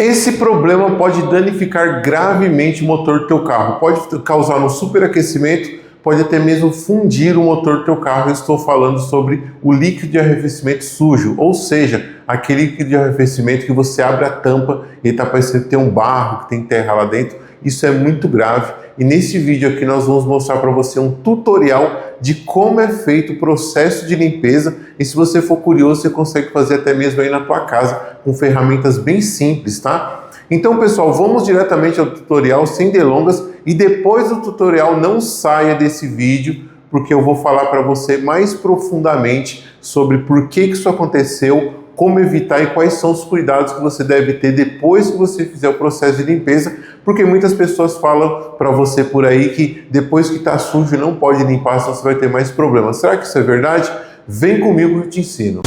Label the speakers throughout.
Speaker 1: Esse problema pode danificar gravemente o motor do teu carro, pode causar um superaquecimento, pode até mesmo fundir o motor do teu carro. Eu estou falando sobre o líquido de arrefecimento sujo, ou seja, aquele líquido de arrefecimento que você abre a tampa e está parecendo que tem um barro, que tem terra lá dentro. Isso é muito grave e nesse vídeo aqui nós vamos mostrar para você um tutorial de como é feito o processo de limpeza e se você for curioso você consegue fazer até mesmo aí na tua casa com ferramentas bem simples, tá? Então pessoal, vamos diretamente ao tutorial sem delongas e depois do tutorial não saia desse vídeo porque eu vou falar para você mais profundamente sobre por que isso aconteceu, como evitar e quais são os cuidados que você deve ter depois que você fizer o processo de limpeza, porque muitas pessoas falam para você por aí que depois que está sujo não pode limpar, senão você vai ter mais problemas. Será que isso é verdade? Vem comigo que eu te ensino.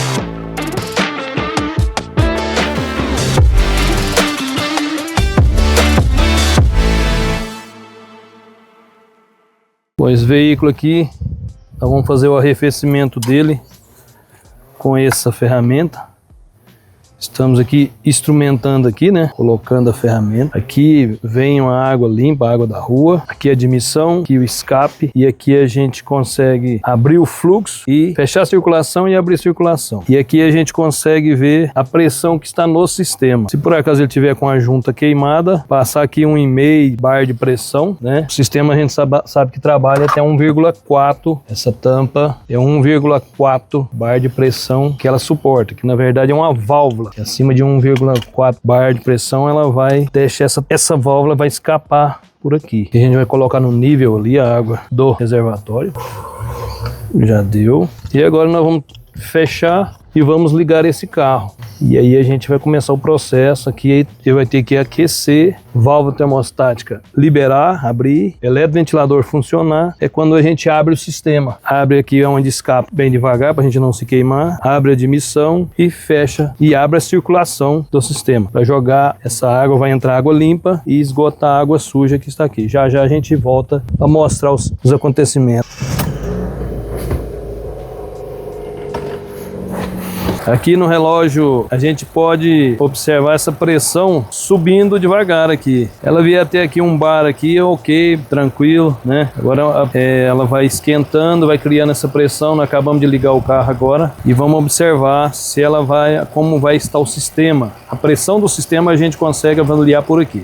Speaker 2: Bom, esse veículo aqui, nós vamos fazer o arrefecimento dele com essa ferramenta. Estamos aqui instrumentando aqui, né? Colocando a ferramenta. Aqui vem uma água limpa, a água da rua. Aqui a admissão, aqui o escape. E aqui a gente consegue abrir o fluxo e fechar a circulação e abrir a circulação. E aqui a gente consegue ver a pressão que está no sistema. Se por acaso ele tiver com a junta queimada, passar aqui 1,5 bar de pressão, né? O sistema a gente sabe que trabalha até 1,4. Essa tampa é 1,4 bar de pressão que ela suporta, que na verdade é uma válvula. Acima de 1,4 bar de pressão, ela vai deixar essa válvula vai escapar por aqui. E a gente vai colocar no nível ali a água do reservatório. Já deu. E agora nós vamos fechar e vamos ligar esse carro. E aí a gente vai começar o processo aqui. Ele vai ter que aquecer, válvula termostática liberar, abrir, eletroventilador funcionar. É quando a gente abre o sistema. Abre aqui onde escapa bem devagar para a gente não se queimar. Abre a admissão e fecha e abre a circulação do sistema. Para jogar essa água, vai entrar água limpa e esgotar a água suja que está aqui. Já já a gente volta a mostrar os acontecimentos. Aqui no relógio a gente pode observar essa pressão subindo devagar aqui. Ela vier até aqui um bar aqui, ok, tranquilo, né? Agora ela vai esquentando, vai criando essa pressão. Nós acabamos de ligar o carro agora e vamos observar se ela vai, como vai estar o sistema. A pressão do sistema a gente consegue avaliar por aqui.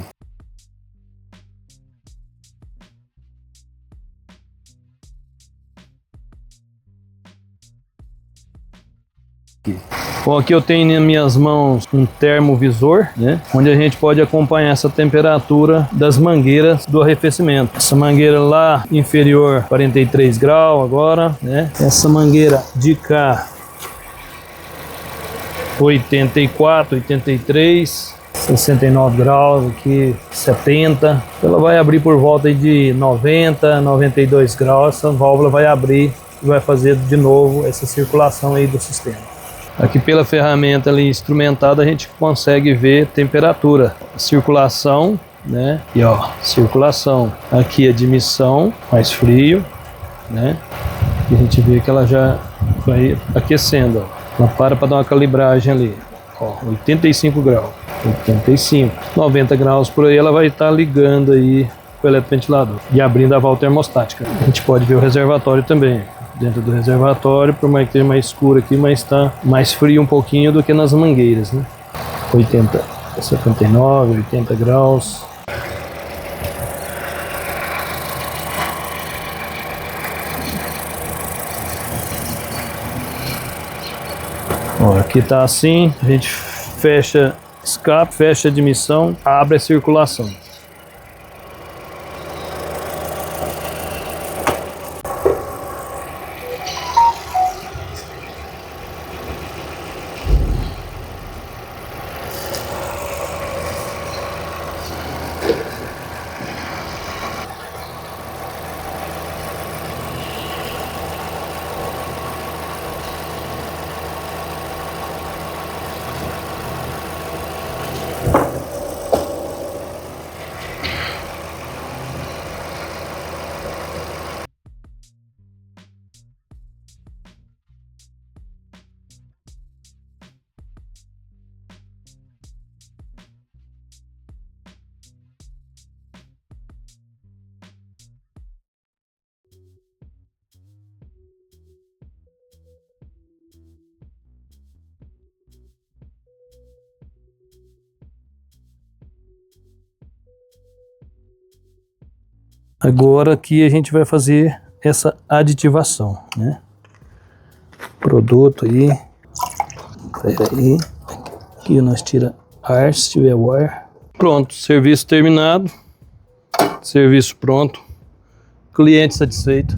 Speaker 2: Bom, aqui eu tenho nas minhas mãos um termovisor, né, onde a gente pode acompanhar essa temperatura das mangueiras do arrefecimento. Essa mangueira lá inferior 43 graus agora, né? Essa mangueira de cá 84, 83, 69 graus, aqui 70. Ela vai abrir por volta de 90, 92 graus. Essa válvula vai abrir e vai fazer de novo essa circulação aí do sistema. Aqui pela ferramenta ali instrumentada a gente consegue ver temperatura, circulação, né? E ó, circulação. Aqui a admissão, mais frio, né? E a gente vê que ela já vai aquecendo, ó. Ela para dar uma calibragem ali, ó, 85 graus, 85, 90 graus por aí ela vai estar ligando aí o eletroventilador e abrindo a válvula termostática. A gente pode ver o reservatório também. Dentro do reservatório, por mais que esteja mais escuro aqui, mas está mais frio um pouquinho do que nas mangueiras, né? 80, 79, 80 graus. Ó, aqui está assim, a gente fecha escape, fecha a admissão, abre a circulação. Agora aqui a gente vai fazer essa aditivação, né? Produto aí. Aí. Aqui nós tira ar, se tiver o ar. Pronto, serviço terminado. Serviço pronto. Cliente satisfeito.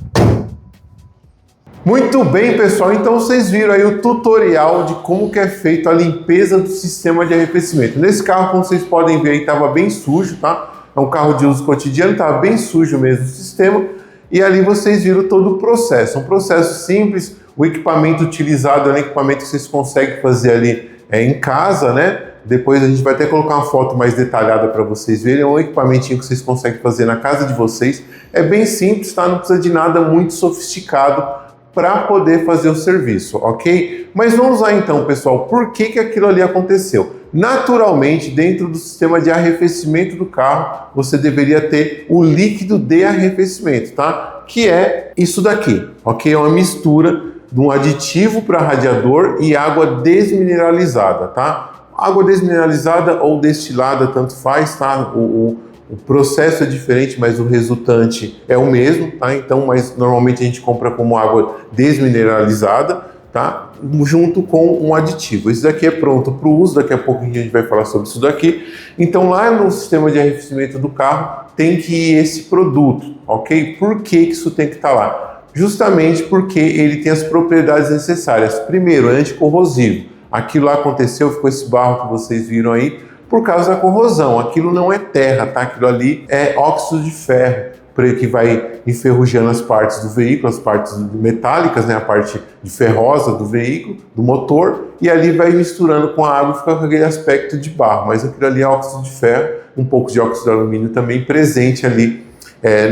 Speaker 1: Muito bem, pessoal, então vocês viram aí o tutorial de como que é feito a limpeza do sistema de arrefecimento. Nesse carro, como vocês podem ver aí, estava bem sujo, tá? É um carro de uso cotidiano, estava bem sujo mesmo o sistema. E ali vocês viram todo o processo. Um processo simples, o equipamento utilizado é um equipamento que vocês conseguem fazer ali em casa, né? Depois a gente vai até colocar uma foto mais detalhada para vocês verem. É um equipamentinho que vocês conseguem fazer na casa de vocês. É bem simples, tá? Não precisa de nada muito sofisticado para poder fazer o serviço, ok? Mas vamos lá então, pessoal, por que aquilo ali aconteceu? Naturalmente, dentro do sistema de arrefecimento do carro, você deveria ter o líquido de arrefecimento, tá? Que é isso daqui, ok? É uma mistura de um aditivo para radiador e água desmineralizada, tá? Água desmineralizada ou destilada, tanto faz, tá? O processo é diferente, mas o resultante é o mesmo, tá? Então, mas normalmente a gente compra como água desmineralizada, tá? Junto com um aditivo. Esse daqui é pronto para o uso, daqui a pouco a gente vai falar sobre isso daqui. Então, lá no sistema de arrefecimento do carro, tem que ir esse produto, ok? Por que isso tem que estar lá? Justamente porque ele tem as propriedades necessárias. Primeiro, é anticorrosivo. Aquilo lá aconteceu, ficou esse barro que vocês viram aí, por causa da corrosão. Aquilo não é terra, tá? Aquilo ali é óxido de ferro, que vai enferrujando as partes do veículo, as partes metálicas, né? A parte de ferrosa do veículo, do motor, e ali vai misturando com a água e fica com aquele aspecto de barro. Mas aquilo ali é óxido de ferro, um pouco de óxido de alumínio também presente ali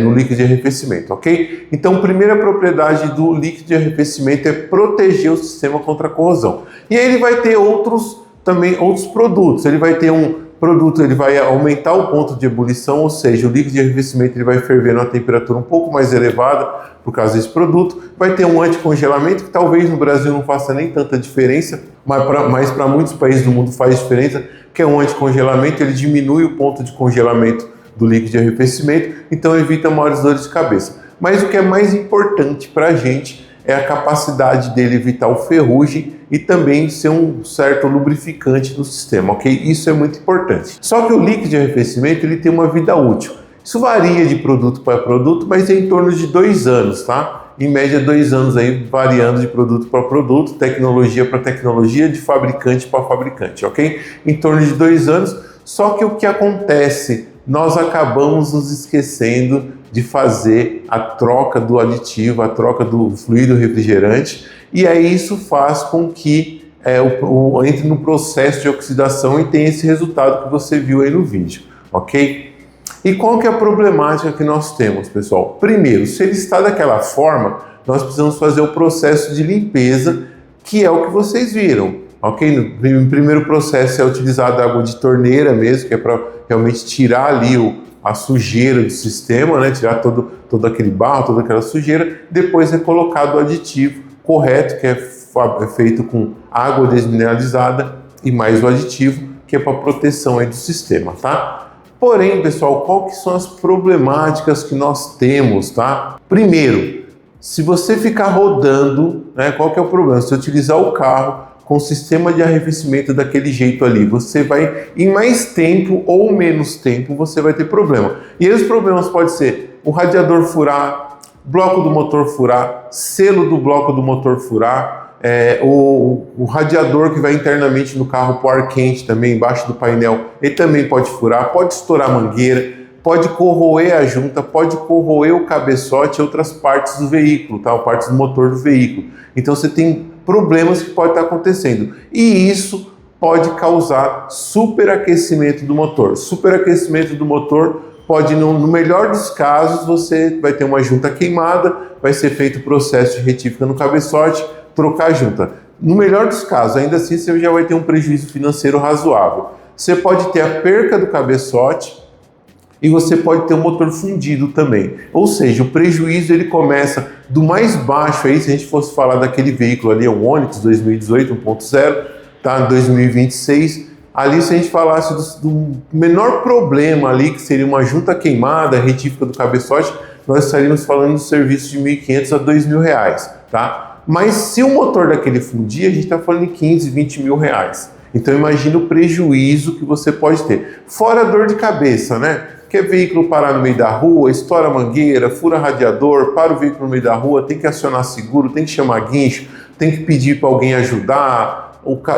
Speaker 1: no líquido de arrefecimento, ok? Então, a primeira propriedade do líquido de arrefecimento é proteger o sistema contra a corrosão. E aí ele vai ter outros produtos. Ele vai ter um produto, ele vai aumentar o ponto de ebulição, ou seja, o líquido de arrefecimento ele vai ferver numa temperatura um pouco mais elevada por causa desse produto. Vai ter um anticongelamento, que talvez no Brasil não faça nem tanta diferença, mas para muitos países do mundo faz diferença, que é um anticongelamento, ele diminui o ponto de congelamento do líquido de arrefecimento, então evita maiores dores de cabeça. Mas o que é mais importante para a gente é a capacidade dele evitar o ferrugem e também ser um certo lubrificante no sistema, ok? Isso é muito importante. Só que o líquido de arrefecimento ele tem uma vida útil. Isso varia de produto para produto, mas é em torno de 2 anos, tá? Em média 2 anos aí, variando de produto para produto, tecnologia para tecnologia, de fabricante para fabricante, ok? Em torno de 2 anos, só que o que acontece? Nós acabamos nos esquecendo de fazer a troca do aditivo, a troca do fluido refrigerante, e aí isso faz com que entre no processo de oxidação e tenha esse resultado que você viu aí no vídeo, ok? E qual que é a problemática que nós temos, pessoal? Primeiro, se ele está daquela forma, nós precisamos fazer o processo de limpeza, que é o que vocês viram, ok? No primeiro processo é utilizada água de torneira mesmo, que é para realmente tirar ali a sujeira do sistema, né? Tirar todo aquele barro, toda aquela sujeira. Depois é colocado o aditivo correto, que é feito com água desmineralizada e mais o aditivo, que é para proteção aí do sistema, tá? Porém, pessoal, qual que são as problemáticas que nós temos, tá? Primeiro, se você ficar rodando, né? Qual que é o problema? Se você utilizar o carro com o sistema de arrefecimento daquele jeito ali, você vai, em mais tempo ou menos tempo, você vai ter problema. E aí os problemas podem ser o radiador furar, bloco do motor furar, selo do bloco do motor furar, o radiador que vai internamente no carro para o ar quente também, embaixo do painel, ele também pode furar, pode estourar a mangueira, pode corroer a junta, pode corroer o cabeçote e outras partes do veículo, tá? Partes do motor do veículo. Então você tem problemas que podem estar acontecendo. E isso pode causar superaquecimento do motor. Superaquecimento do motor pode, no melhor dos casos, você vai ter uma junta queimada, vai ser feito o processo de retífica no cabeçote, trocar a junta. No melhor dos casos, ainda assim, você já vai ter um prejuízo financeiro razoável. Você pode ter a perca do cabeçote, e você pode ter o motor fundido também. Ou seja, o prejuízo ele começa do mais baixo aí, se a gente fosse falar daquele veículo ali, um Onix 2018 1.0, tá? 2026, Ali, se a gente falasse do menor problema ali, que seria uma junta queimada, retífica do cabeçote, nós estaríamos falando de serviço de R$ 1.500 a R$ 2.000, tá? Mas se o motor daquele fundir, a gente está falando de 15, 20 mil reais. Então imagina o prejuízo que você pode ter. Fora a dor de cabeça, né? Quer veículo parar no meio da rua, estoura a mangueira, fura radiador, para o veículo no meio da rua, tem que acionar seguro, tem que chamar guincho, tem que pedir para alguém ajudar.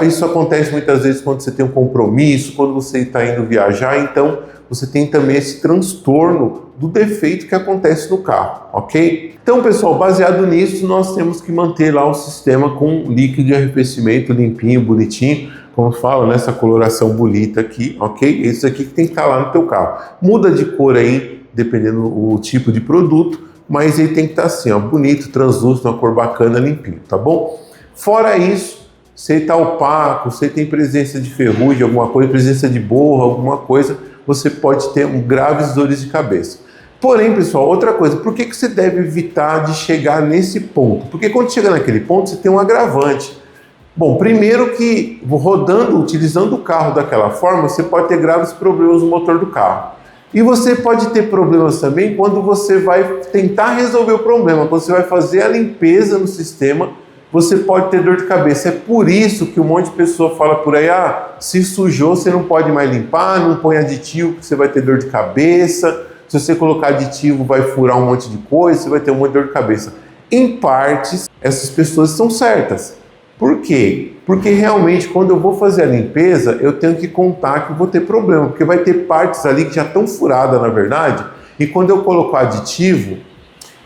Speaker 1: Isso acontece muitas vezes quando você tem um compromisso, quando você está indo viajar, então você tem também esse transtorno do defeito que acontece no carro, ok? Então, pessoal, baseado nisso, nós temos que manter lá o sistema com líquido de arrefecimento limpinho, bonitinho, como fala, nessa coloração bonita aqui, ok? Esse aqui que tem que estar lá no teu carro. Muda de cor aí, dependendo do tipo de produto, mas ele tem que estar assim, ó, bonito, translúcido, uma cor bacana, limpinho, tá bom? Fora isso, se ele está opaco, se ele tem presença de ferrugem, alguma coisa, presença de borra, alguma coisa, você pode ter graves dores de cabeça. Porém, pessoal, outra coisa, por que você deve evitar de chegar nesse ponto? Porque quando chega naquele ponto, você tem um agravante. Bom, primeiro que rodando, utilizando o carro daquela forma, você pode ter graves problemas no motor do carro. E você pode ter problemas também quando você vai tentar resolver o problema, quando você vai fazer a limpeza no sistema, você pode ter dor de cabeça. É por isso que um monte de pessoa fala por aí, se sujou, você não pode mais limpar, não põe aditivo, porque você vai ter dor de cabeça. Se você colocar aditivo, vai furar um monte de coisa, você vai ter um monte de dor de cabeça. Em partes, essas pessoas estão certas. Por quê? Porque realmente, quando eu vou fazer a limpeza, eu tenho que contar que eu vou ter problema, porque vai ter partes ali que já estão furadas, na verdade, e quando eu colocar aditivo,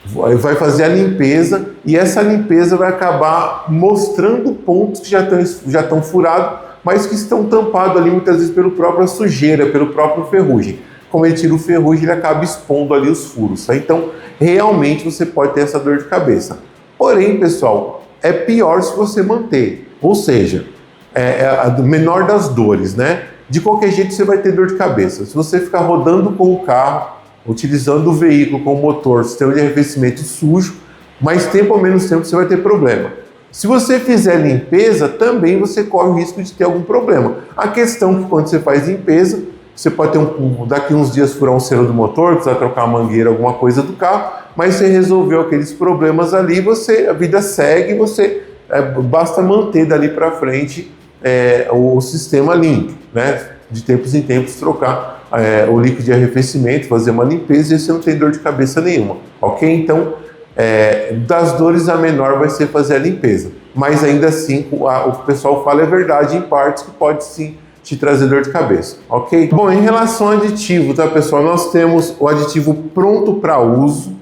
Speaker 1: vai fazer a limpeza, e essa limpeza vai acabar mostrando pontos que já estão furados, mas que estão tampados ali muitas vezes pela própria sujeira, pelo próprio ferrugem. Como ele tira o ferrugem, ele acaba expondo ali os furos, tá? Então, realmente você pode ter essa dor de cabeça. Porém, pessoal, é pior se você manter, ou seja, é a menor das dores, né? De qualquer jeito você vai ter dor de cabeça. Se você ficar rodando com o carro, utilizando o veículo com o motor, sistema de arrefecimento sujo, mais tempo ou menos tempo você vai ter problema. Se você fizer limpeza, também você corre o risco de ter algum problema. A questão é que quando você faz limpeza, você pode ter daqui uns dias furar um selo do motor, precisar trocar a mangueira, alguma coisa do carro, mas você resolveu aqueles problemas ali, a vida segue, basta manter dali para frente o sistema limpo, né? De tempos em tempos trocar o líquido de arrefecimento, fazer uma limpeza e você não tem dor de cabeça nenhuma, ok? Então, das dores a menor vai ser fazer a limpeza, mas ainda assim o pessoal fala é verdade em partes que pode sim te trazer dor de cabeça, ok? Bom, em relação ao aditivo, tá, pessoal? Nós temos o aditivo pronto para uso,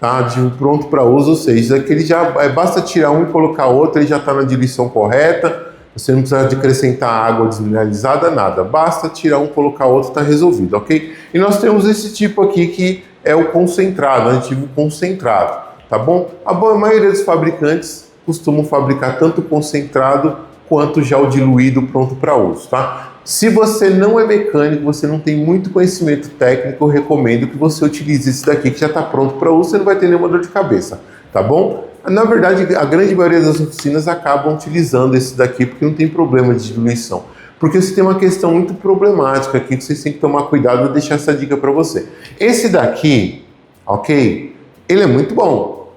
Speaker 1: tá? Aditivo pronto para uso, ou seja, aquele basta tirar um e colocar outro, ele já está na diluição correta, você não precisa de acrescentar água desmineralizada, nada, basta tirar um, colocar outro, está resolvido, ok? E nós temos esse tipo aqui que é o concentrado, aditivo concentrado, tá bom? A maioria dos fabricantes costumam fabricar tanto concentrado quanto já o diluído pronto para uso, tá? Se você não é mecânico, você não tem muito conhecimento técnico, eu recomendo que você utilize esse daqui que já está pronto para uso, você não vai ter nenhuma dor de cabeça, tá bom? Na verdade, a grande maioria das oficinas acabam utilizando esse daqui porque não tem problema de diluição. Porque você tem uma questão muito problemática aqui que vocês têm que tomar cuidado, vou deixar essa dica para você. Esse daqui, ok? Ele é muito bom,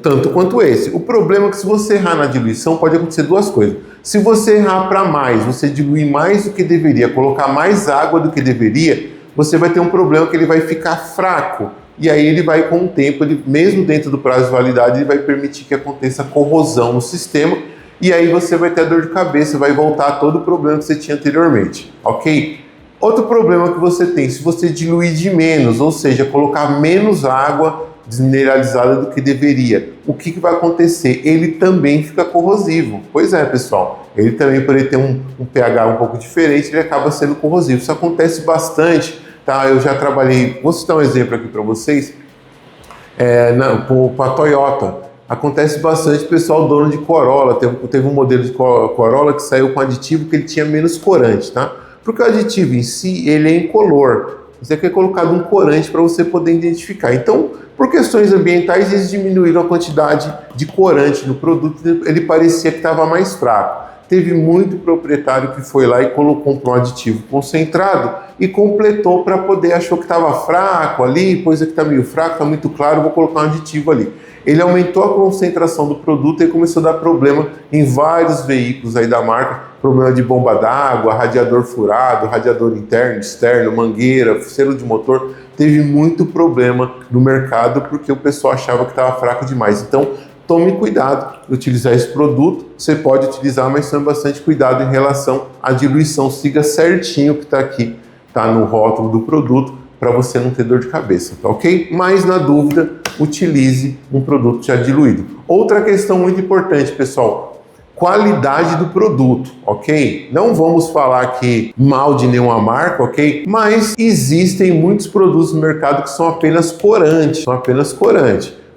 Speaker 1: tanto quanto esse. O problema é que se você errar na diluição, pode acontecer duas coisas. Se você errar para mais, você diluir mais do que deveria, colocar mais água do que deveria, você vai ter um problema que ele vai ficar fraco. E aí ele vai, com o tempo, mesmo dentro do prazo de validade, ele vai permitir que aconteça corrosão no sistema. E aí você vai ter a dor de cabeça, vai voltar a todo o problema que você tinha anteriormente, ok? Outro problema que você tem, se você diluir de menos, ou seja, colocar menos água desmineralizada do que deveria, o que vai acontecer? Ele também fica corrosivo. Pois é, pessoal, ele também, por ele ter um pH um pouco diferente, ele acaba sendo corrosivo. Isso acontece bastante, tá? Eu já trabalhei, vou citar um exemplo aqui para vocês, com a Toyota. Acontece bastante, pessoal, dono de Corolla, teve um modelo de Corolla que saiu com aditivo que ele tinha menos corante, tá? Porque o aditivo em si, ele é incolor. Isso aqui é colocado um corante para você poder identificar. Então, por questões ambientais, eles diminuíram a quantidade de corante no produto, ele parecia que estava mais fraco. teve muito proprietário que foi lá e comprou um aditivo concentrado e completou para poder, achou que estava fraco ali, pois aqui está meio fraco, está muito claro, vou colocar um aditivo ali. Ele aumentou a concentração do produto e começou a dar problema em vários veículos aí da marca, problema de bomba d'água, radiador furado, radiador interno, externo, mangueira, selo de motor, teve muito problema no mercado porque o pessoal achava que estava fraco demais. Então, tome cuidado de utilizar esse produto, você pode utilizar, mas tome bastante cuidado em relação à diluição, siga certinho o que está aqui, tá no rótulo do produto, para você não ter dor de cabeça, tá ok? Mas na dúvida, utilize um produto já diluído. Outra questão muito importante, pessoal, qualidade do produto, ok? Não vamos falar aqui mal de nenhuma marca, ok? Mas existem muitos produtos no mercado que são apenas corante,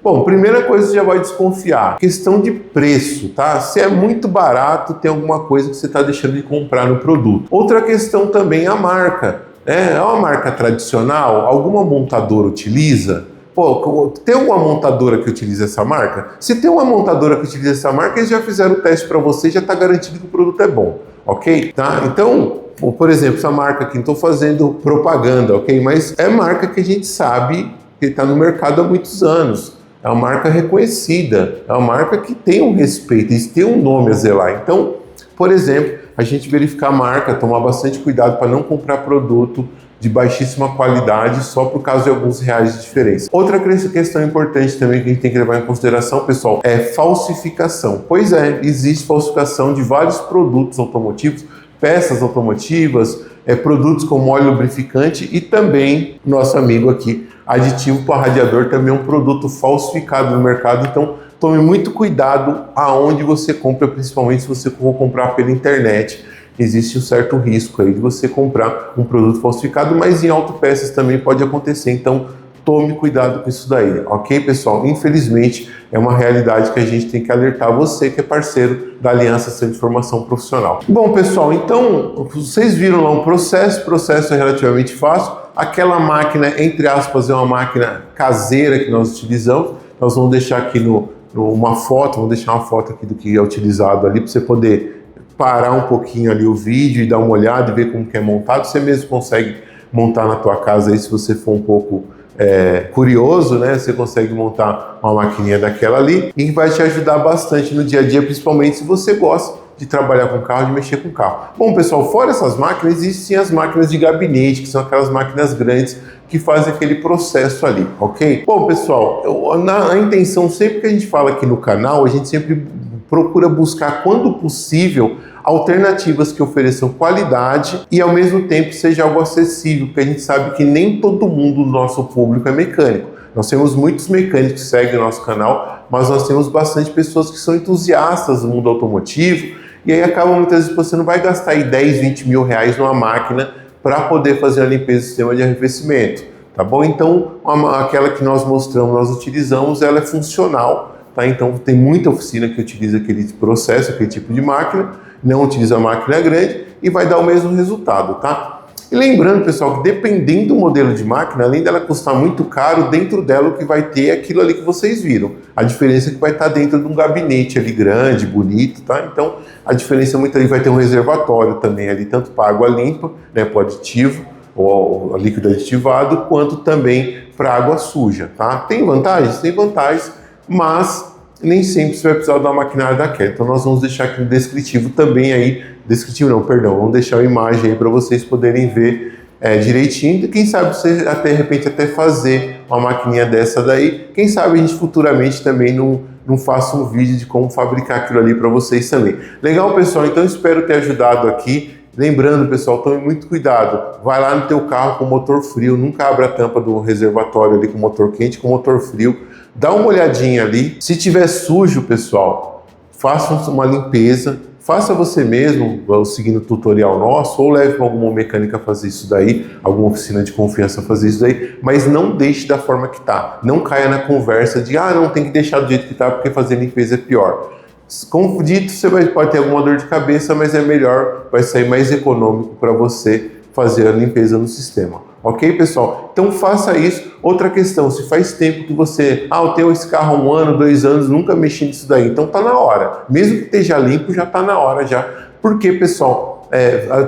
Speaker 1: Bom, primeira coisa, você já vai desconfiar. Questão de preço, tá? Se é muito barato, tem alguma coisa que você está deixando de comprar no produto. Outra questão também é a marca. É uma marca tradicional? Alguma montadora utiliza? Pô, tem alguma montadora que utiliza essa marca? Se tem uma montadora que utiliza essa marca, eles já fizeram o teste para você e já está garantido que o produto é bom, ok? Tá? Então, por exemplo, essa marca aqui, não estou fazendo propaganda, ok? Mas é marca que a gente sabe que está no mercado há muitos anos. É uma marca reconhecida, é uma marca que tem um respeito, eles têm um nome a zelar. Então, por exemplo, a gente verificar a marca, tomar bastante cuidado para não comprar produto de baixíssima qualidade só por causa de alguns reais de diferença. Outra questão importante também que a gente tem que levar em consideração, pessoal, é falsificação. Pois é, existe falsificação de vários produtos automotivos, peças automotivas, produtos como óleo lubrificante e também, nosso amigo aqui, aditivo para radiador, também é um produto falsificado no mercado, então tome muito cuidado aonde você compra, principalmente se você for comprar pela internet. Existe um certo risco aí de você comprar um produto falsificado, mas em autopeças também pode acontecer, então tome cuidado com isso daí, ok, pessoal? Infelizmente, é uma realidade que a gente tem que alertar você que é parceiro da Aliança Centro de Formação Profissional. Bom, pessoal, então, vocês viram lá o processo é relativamente fácil. Aquela máquina, entre aspas, é uma máquina caseira que nós utilizamos. Nós vamos deixar aqui uma foto, vamos deixar uma foto aqui do que é utilizado ali, para você poder parar um pouquinho ali o vídeo e dar uma olhada e ver como que é montado. Você mesmo consegue montar na tua casa aí, se você for um pouco curioso, né? Você consegue montar uma maquininha daquela ali e vai te ajudar bastante no dia a dia, principalmente se você gosta de trabalhar com carro, de mexer com carro. Bom, pessoal, fora essas máquinas, existem as máquinas de gabinete, que são aquelas máquinas grandes que fazem aquele processo ali, ok? Bom, pessoal, a intenção, sempre que a gente fala aqui no canal, a gente sempre procura buscar, quando possível, alternativas que ofereçam qualidade e ao mesmo tempo seja algo acessível, porque a gente sabe que nem todo mundo do nosso público é mecânico. Nós temos muitos mecânicos que seguem o nosso canal, mas nós temos bastante pessoas que são entusiastas do mundo automotivo e aí acaba muitas vezes você não vai gastar aí 10, 20 mil reais numa máquina para poder fazer a limpeza do sistema de arrefecimento, tá bom? Então, aquela que nós mostramos, nós utilizamos, ela é funcional, tá? Então, tem muita oficina que utiliza aquele processo, aquele tipo de máquina, não utiliza a máquina grande e vai dar o mesmo resultado, tá? E lembrando, pessoal, que dependendo do modelo de máquina, além dela custar muito caro, dentro dela o que vai ter é aquilo ali que vocês viram. A diferença é que vai estar dentro de um gabinete ali grande, bonito, tá? Então, a diferença muito ali vai ter um reservatório também ali, tanto para água limpa, né, para o aditivo, ou líquido aditivado, quanto também para água suja, tá? Tem vantagens, mas nem sempre você vai precisar de uma maquinária daquela. Então nós vamos deixar aqui no descritivo também aí, vamos deixar uma imagem aí para vocês poderem ver direitinho, e quem sabe você de repente até fazer uma maquininha dessa daí, quem sabe a gente futuramente também não faça um vídeo de como fabricar aquilo ali para vocês também. Legal, pessoal? Então espero ter ajudado aqui. Lembrando, pessoal, tome muito cuidado. Vai lá no teu carro com motor frio, nunca abra a tampa do reservatório ali com motor quente, com motor frio. Dá uma olhadinha ali. Se tiver sujo, pessoal, faça uma limpeza. Faça você mesmo, seguindo o tutorial nosso, ou leve para alguma mecânica fazer isso daí, alguma oficina de confiança fazer isso daí, mas não deixe da forma que está. Não caia na conversa de, não, tem que deixar do jeito que está porque fazer limpeza é pior. Como dito, você pode ter alguma dor de cabeça, mas é melhor, vai sair mais econômico para você fazer a limpeza no sistema. Ok, pessoal? Então faça isso. Outra questão, se faz tempo que você... eu tenho esse carro há 1 ano, 2 anos, nunca mexi nisso daí. Então tá na hora. Mesmo que esteja limpo, já tá na hora já Porque, pessoal,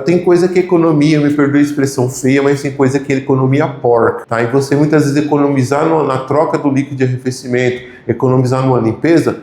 Speaker 1: tem coisa que economia, me perdoe a expressão feia, mas tem coisa que é economia porca, tá? E você muitas vezes economizar na troca do líquido de arrefecimento, economizar numa limpeza,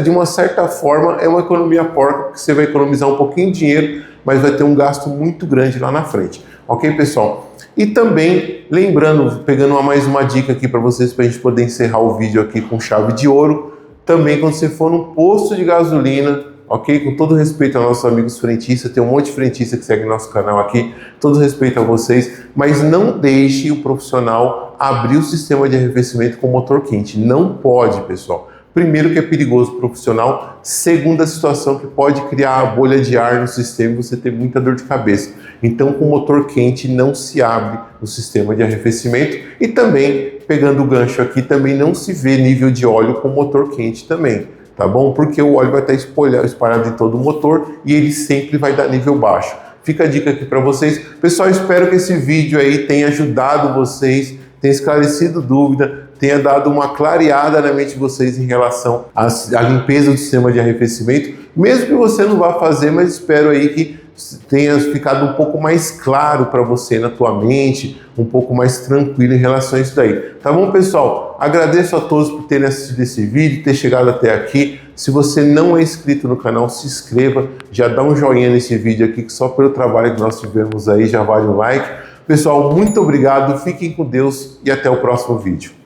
Speaker 1: de uma certa forma, é uma economia porca, porque você vai economizar um pouquinho de dinheiro, mas vai ter um gasto muito grande lá na frente. Ok, pessoal? E também, lembrando, pegando mais uma dica aqui para vocês, para a gente poder encerrar o vídeo aqui com chave de ouro, também quando você for num posto de gasolina, ok? Com todo respeito aos nossos amigos frentistas, tem um monte de frentista que segue nosso canal aqui, todo respeito a vocês, mas não deixe o profissional abrir o sistema de arrefecimento com motor quente. Não pode, pessoal. Primeiro que é perigoso pro profissional, segundo a situação que pode criar a bolha de ar no sistema e você ter muita dor de cabeça. Então com motor quente não se abre o sistema de arrefecimento e também, pegando o gancho aqui, também não se vê nível de óleo com motor quente também, tá bom? Porque o óleo vai estar espalhado em todo o motor e ele sempre vai dar nível baixo. Fica a dica aqui para vocês. Pessoal, espero que esse vídeo aí tenha ajudado vocês, tenha esclarecido dúvida, tenha dado uma clareada na mente de vocês em relação à limpeza do sistema de arrefecimento, mesmo que você não vá fazer, mas espero aí que tenha ficado um pouco mais claro para você na tua mente, um pouco mais tranquilo em relação a isso daí. Tá bom, pessoal? Agradeço a todos por terem assistido esse vídeo, ter chegado até aqui. Se você não é inscrito no canal, se inscreva, já dá um joinha nesse vídeo aqui, que só pelo trabalho que nós tivemos aí já vale um like. Pessoal, muito obrigado, fiquem com Deus e até o próximo vídeo.